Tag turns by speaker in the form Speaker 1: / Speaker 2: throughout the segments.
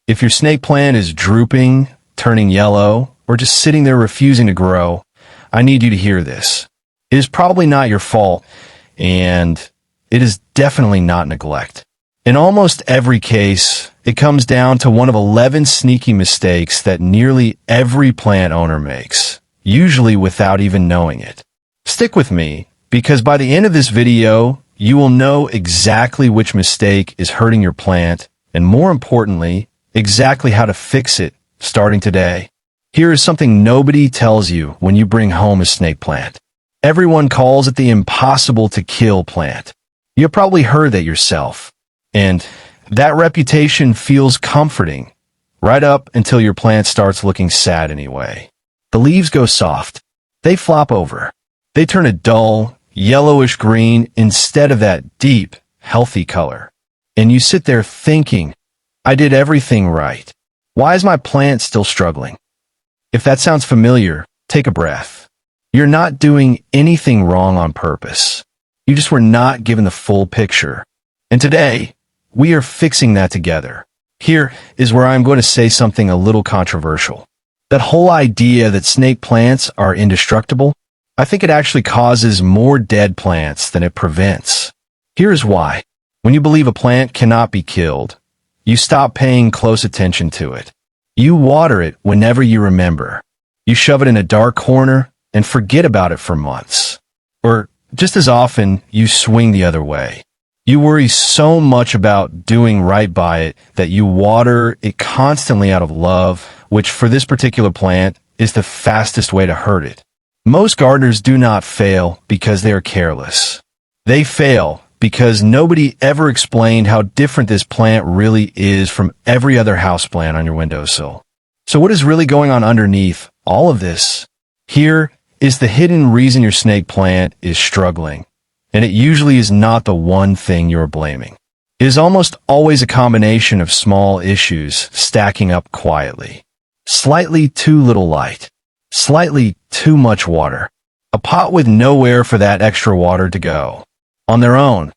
Speaker 1: If your snake plant is drooping, turning yellow, or just sitting there refusing to grow, I need you to hear this. It is probably not your fault, and it is definitely not neglect. In almost every case, it comes down to one of 11 sneaky mistakes that nearly every plant owner makes, usually without even knowing it. Stick with me, because by the end of this video, you will know exactly which mistake is hurting your plant, and more importantly, exactly how to fix it starting today. Here is something nobody tells you when you bring home a snake plant. Everyone calls it the impossible to kill plant. You've probably heard that yourself. And that reputation feels comforting, right up until your plant starts looking sad anyway. The leaves go soft. They flop over. They turn a dull, yellowish green instead of that deep, healthy color. And you sit there thinking, I did everything right. Why is my plant still struggling? If that sounds familiar, take a breath. You're not doing anything wrong on purpose. You just were not given the full picture. And today, we are fixing that together. Here is where I'm going to say something a little controversial. That whole idea that snake plants are indestructible, I think it actually causes more dead plants than it prevents. Here is why. When you believe a plant cannot be killed, you stop paying close attention to it. You water it whenever you remember. You shove it in a dark corner and forget about it for months. Or just as often, you swing the other way. You worry so much about doing right by it that you water it constantly out of love, which for this particular plant is the fastest way to hurt it. Most gardeners do not fail because they are careless. They fail because nobody ever explained how different this plant really is from every other houseplant on your windowsill. So what is really going on underneath all of this? Here is the hidden reason your snake plant is struggling. And it usually is not the one thing you're blaming. It is almost always a combination of small issues stacking up quietly. Slightly too little light. Slightly too much water. A pot with nowhere for that extra water to go. On their own,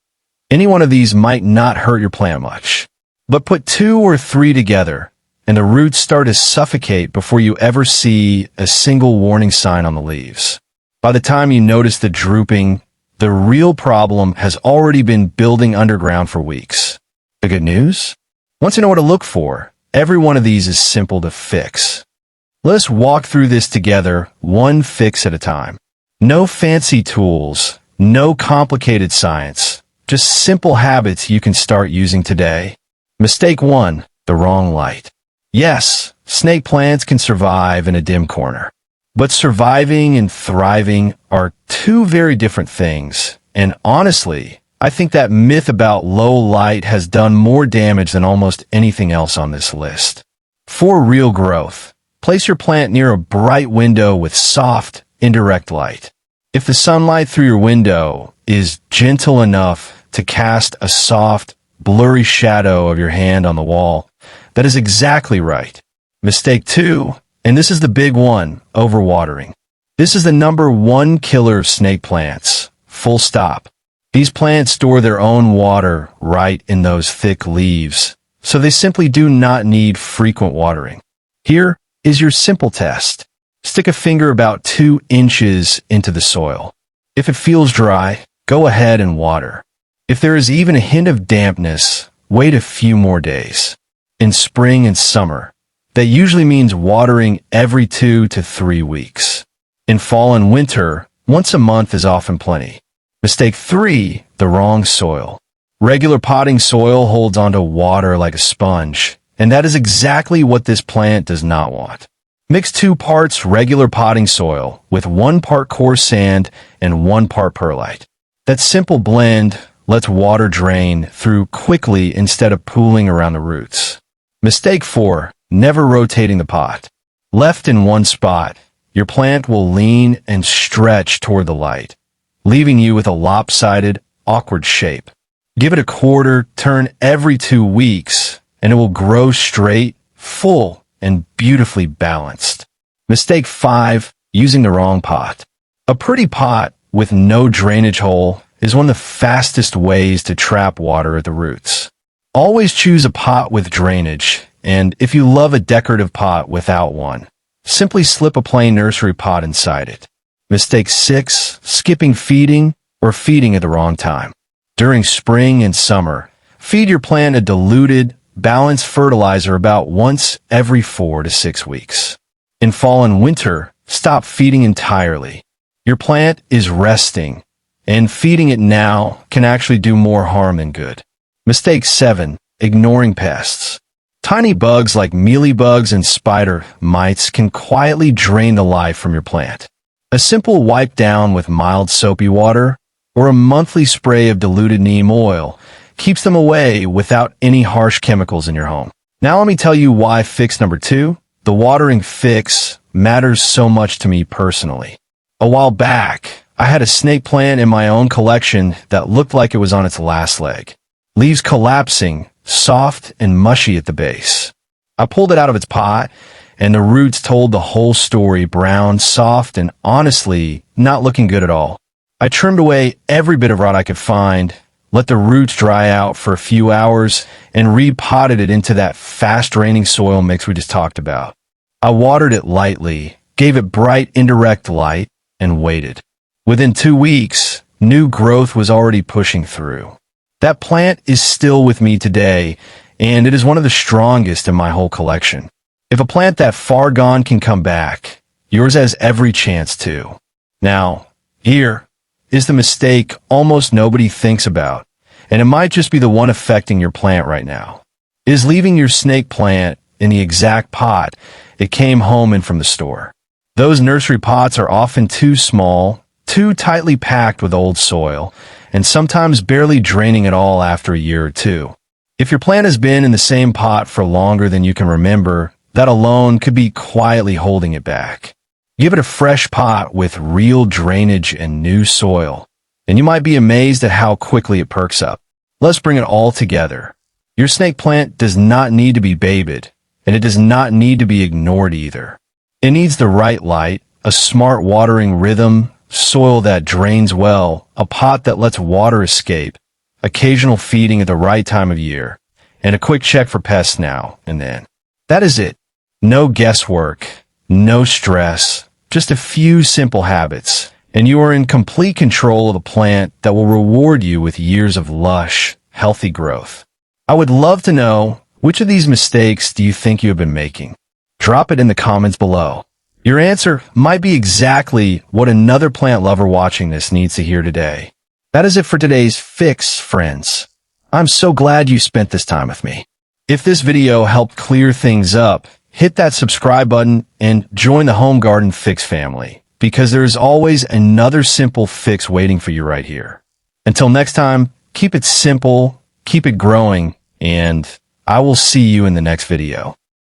Speaker 1: any one of these might not hurt your plant much. But put 2 or 3 together, and the roots start to suffocate before you ever see a single warning sign on the leaves. By the time you notice the drooping, the real problem has already been building underground for weeks. The good news? Once you know what to look for, every one of these is simple to fix. Let's walk through this together, one fix at a time. No fancy tools, no complicated science, just simple habits you can start using today. Mistake 1, the wrong light. Yes, snake plants can survive in a dim corner. But surviving and thriving are two very different things, and honestly, I think that myth about low light has done more damage than almost anything else on this list. For real growth, place your plant near a bright window with soft, indirect light. If the sunlight through your window is gentle enough to cast a soft, blurry shadow of your hand on the wall, that is exactly right. Mistake 2, and this is the big one, overwatering. This is the #1 killer of snake plants. Full stop. These plants store their own water right in those thick leaves, so they simply do not need frequent watering. Here is your simple test. Stick a finger about 2 inches into the soil. If it feels dry, go ahead and water. If there is even a hint of dampness, wait a few more days. In spring and summer, that usually means watering every 2 to 3 weeks. In fall and winter, once a month is often plenty. Mistake 3, the wrong soil. Regular potting soil holds onto water like a sponge, and that is exactly what this plant does not want. Mix 2 parts regular potting soil with 1 part coarse sand and 1 part perlite. That simple blend lets water drain through quickly instead of pooling around the roots. Mistake 4, never rotating the pot. Left in one spot, your plant will lean and stretch toward the light, leaving you with a lopsided, awkward shape. Give it a quarter turn every 2 weeks, and it will grow straight, full, and beautifully balanced. Mistake 5, using the wrong pot. A pretty pot with no drainage hole is one of the fastest ways to trap water at the roots. Always choose a pot with drainage, And if you love a decorative pot without one, simply slip a plain nursery pot inside it. Mistake 6, skipping feeding or feeding at the wrong time. During spring and summer, feed your plant a diluted, balanced fertilizer about once every 4 to 6 weeks. In fall and winter, stop feeding entirely. Your plant is resting, and feeding it now can actually do more harm than good. Mistake 7, ignoring pests. Tiny bugs like mealybugs and spider mites can quietly drain the life from your plant. A simple wipe down with mild soapy water or a monthly spray of diluted neem oil keeps them away without any harsh chemicals in your home. Now let me tell you why fix number 2, the watering fix, matters so much to me personally. A while back, I had a snake plant in my own collection that looked like it was on its last leg. Leaves collapsing, soft and mushy at the base. I pulled it out of its pot, and the roots told the whole story, brown, soft, and honestly, not looking good at all. I trimmed away every bit of rot I could find, let the roots dry out for a few hours, and repotted it into that fast-draining soil mix we just talked about. I watered it lightly, gave it bright indirect light, and waited. Within 2 weeks, new growth was already pushing through. That plant is still with me today, and it is one of the strongest in my whole collection. If a plant that far gone can come back, yours has every chance to. Now, here is the mistake almost nobody thinks about, and it might just be the one affecting your plant right now, is leaving your snake plant in the exact pot it came home in from the store. Those nursery pots are often too small, too tightly packed with old soil, and sometimes barely draining at all after a year or two. If your plant has been in the same pot for longer than you can remember, that alone could be quietly holding it back. Give it a fresh pot with real drainage and new soil, and you might be amazed at how quickly it perks up. Let's bring it all together. Your snake plant does not need to be babied, and it does not need to be ignored either. It needs the right light, a smart watering rhythm, soil that drains well, a pot that lets water escape, occasional feeding at the right time of year, and a quick check for pests now and then. That is it. No guesswork, no stress, just a few simple habits, and you are in complete control of a plant that will reward you with years of lush, healthy growth. I would love to know, which of these mistakes do you think you have been making? Drop it in the comments below. Your answer might be exactly what another plant lover watching this needs to hear today. That is it for today's fix, friends. I'm so glad you spent this time with me. If this video helped clear things up, hit that subscribe button and join the Home Garden Fix family, because there is always another simple fix waiting for you right here. Until next time, keep it simple, keep it growing, and I will see you in the next video.